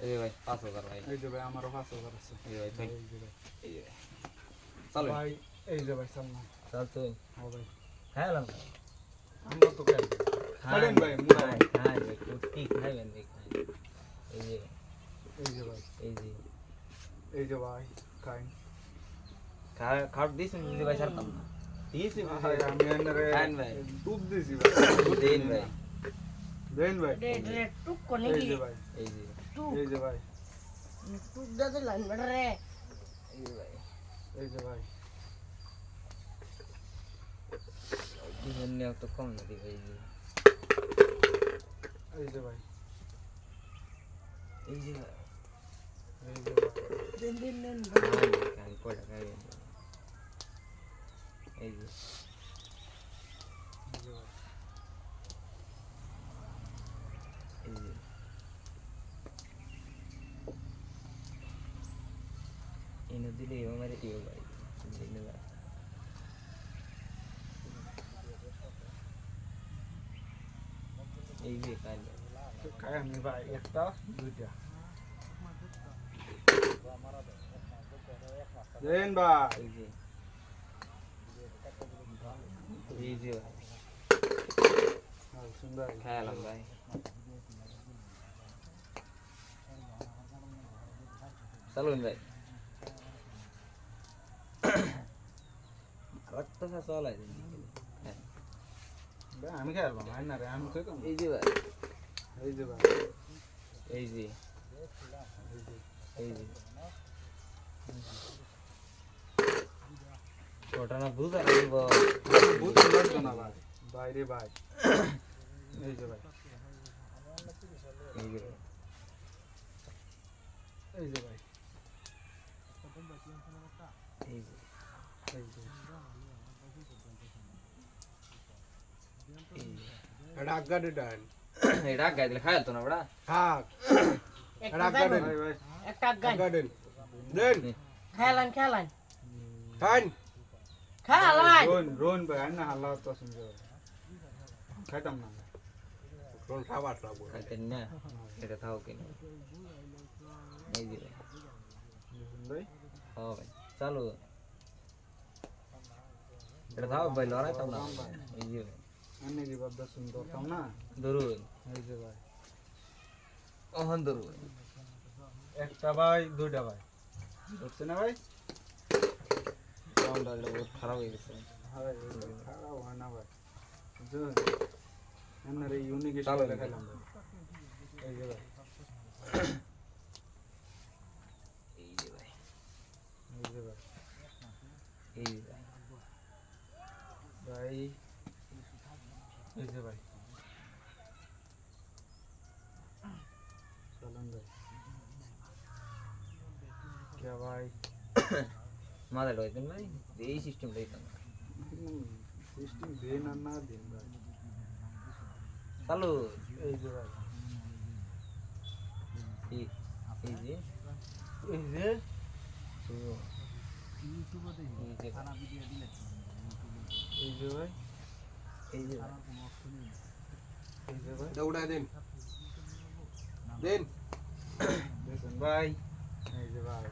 এই ভাই 5000 ভাই এই যে ভাই আমারও 5000 আছে এই ভাই ভাই এই যে ভাই এই যে চলো ভাই এই যে ভাই সালমান চল তো হ্যাঁ ভাই খাইলাম আমরা তো খাই খাবেন ভাই মুড়া ভাই খাই ভাই কুটি খাইবেন ভাই এই যে ভাই এই যে ভাই খাই খাট দিছেন যদি ভাই ছাড়তাম না দিছি ভাই আমি এনারে খান ভাই দুধ দিছি ভাই দেন ভাই দেন ভাই রে টুক কোনে এই কি যে ভাই এই যে এই যে ভাই টুক দাদা লান রে এই যে ভাই এই যে ভাই দিবেন না তো কম না দি ভাই এই যে ভাই এই যে এই যে দিন দিন দিন খাই কোড়া খাইবেন এই যে এই যে এনে দিলে আমার দিও ভাই দিলে ভাই এই যে কাল খাই আমি ভাই একটা দুইটা দেন ভাই এই যে এই যে হ্যাঁ সুন্দর খাইলাম ভাই চলুন ভাই রক্ত চলাই ভাই আমি খাই পারবো না রে আমি তো এই যে ভাই এই যে ভাই এই যে এই যে ঘটনা বুঝা লাগব বুঝতে পারছো না ভাই বাইরে ভাই এই যে ভাই এই যে এই যে ভাই এই যে এই যে এই এটা আগাড়ি ডান এটা গাই দিলে খাইতো না বড়া হ্যাঁ একটা এটা আগাড়ি যাইবো, ভাই একটা গান আগাড়ি দেন খেলান খেলান খান খেলান রোন রোন ভাই না হাল্লা তো শুনছো খাইতাম না রোন খাবার লাগবে খাইতেন না এটা খাও কেন এই যে ভাই ও ভাই চলো এটা খাও ভাই লড়াই তো না এই যে আমি কি বাদ সুন্দর তাম না দরুন এই যে ভাই ওহন দরুন একটা ভাই দুইটা ভাই বুঝছে না ভাই সাউন্ড আলো বহুত খারাপ হয়ে গেছে হ্যাঁ খারাপ হয় না ভাই বুঝছেন এমন রে ইউনিক চলো স্টাইল খেলাম ভাই এই যে ভাই এই যে ভাই এই যে ভাই এই যে ভাই ভাই এই যে ভাই চলুন ভাই কে ভাই মাথা লইতেন ভাই এই সিস্টেম লইতেন সিস্টেম দেন আর না দেন ভাই চালু এই যে ভাই এই যে এই যে শুরু এই যে এই যে ভাই এই যে এই যে ভাই দৌড়া দেন দেন দেখুন ভাই এই যে ভাই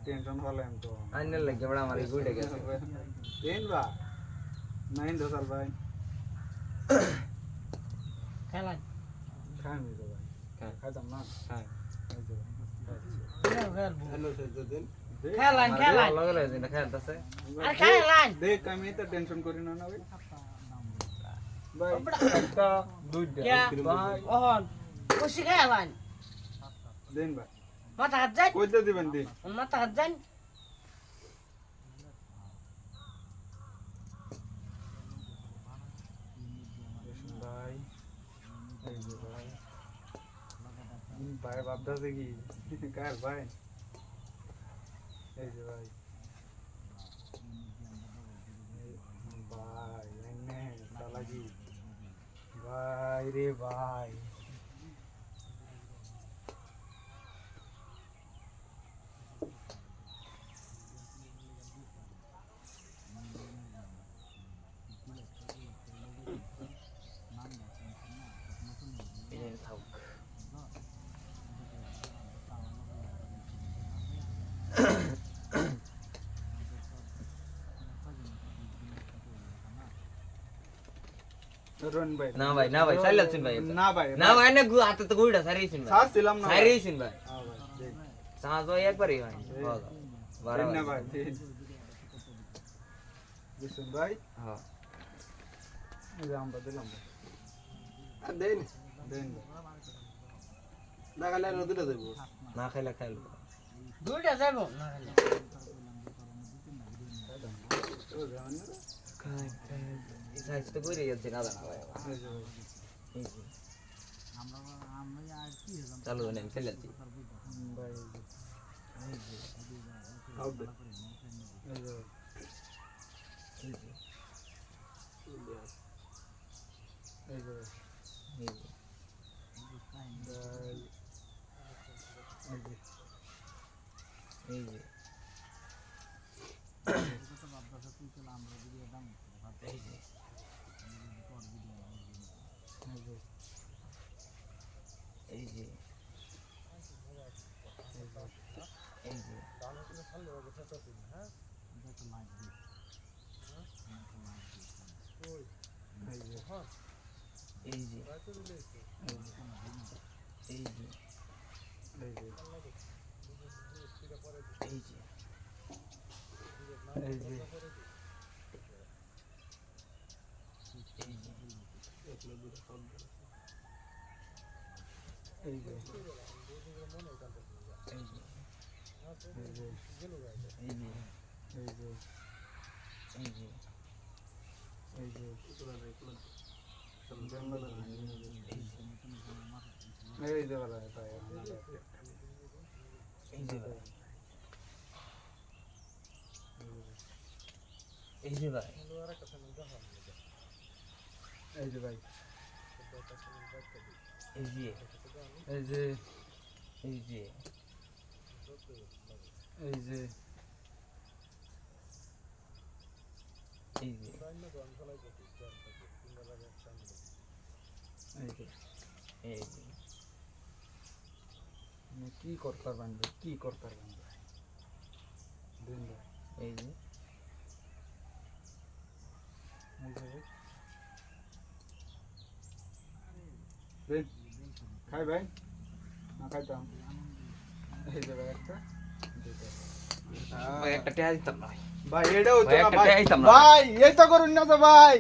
টেনশন হলেন তো আইনের লাগে বড় আমার গুড়ে গেছে দেন ভাই নাইন দশাল ভাই খেলান খাই নি তো ভাই খাই। খাইতাম না হ্যাঁ এই যে ভাই খেলবো হ্যালো সেজো দেন খেলান খেলান লগে লগে না খেলতাছে আর খেলান দেখ আমি তো টেনশন করি না না ভাই ভাই একটা দুইটা ভাই ওহন খুশি খেলান দেন ভাই মাথা হাত যান কইতে দিবেন দিন মাথা হাত যান দেখুন ভাই এই যে ভাই ভাই ভাবতেছে কি কার ভাই এই যে ভাই ভাই এনে সালা কি ভাই রে ভাই এই থাক রন ভাই না ভাই চাইলাছেন ভাই না ভাই না ভাই না হাতে তো গুড়া সারিয়েছেন ভাই ছাড়ছিলাম না ভাই। সারিয়েছেন ভাই হ্যাঁ ভাই দেন সাজ ভাই একবারই ভাই বারো দেন না ভাই দেন বুঝছেন ভাই হ্যাঁ এই যে আমরা দিলাম ভাই আর দেন দেন ভাই না খাইলে আর দুটো দেবো না খাইলে খাইলো দুইটা যাবো না খাইলে। ও জানেন না এই সাইজ তো কইরে যাচ্ছে না জানা ভাই এই যে ভাই এই যে। চালু নেন চালাচ্ছি ভাই খাও দে এই যে এই যে এই যে এই যে ভাই এই যে এই যে এই যে এই যে এই যে এই যে এই যে এই যে এই যে এই যে এই যে এই যে এই যে এই যে বলা তাই এই যে ভাই এই যে ভাই এই যে এই যে এই যে এই যে এই যে এই যে এই যে মানে কি করতে পারবেন ভাই কি করতে পারবেন ভাই দিন ভাই এই যে এই যে ভাই দিন খাই ভাই না খাইতাম এই যে ভাই একটা দুইটা ভাই একটা টেয়া দিতাম না ভাই এটা হইতো ভাই, না একটা ভাই দেখাইতাম না। ভাই এই তো করুন না তো ভাই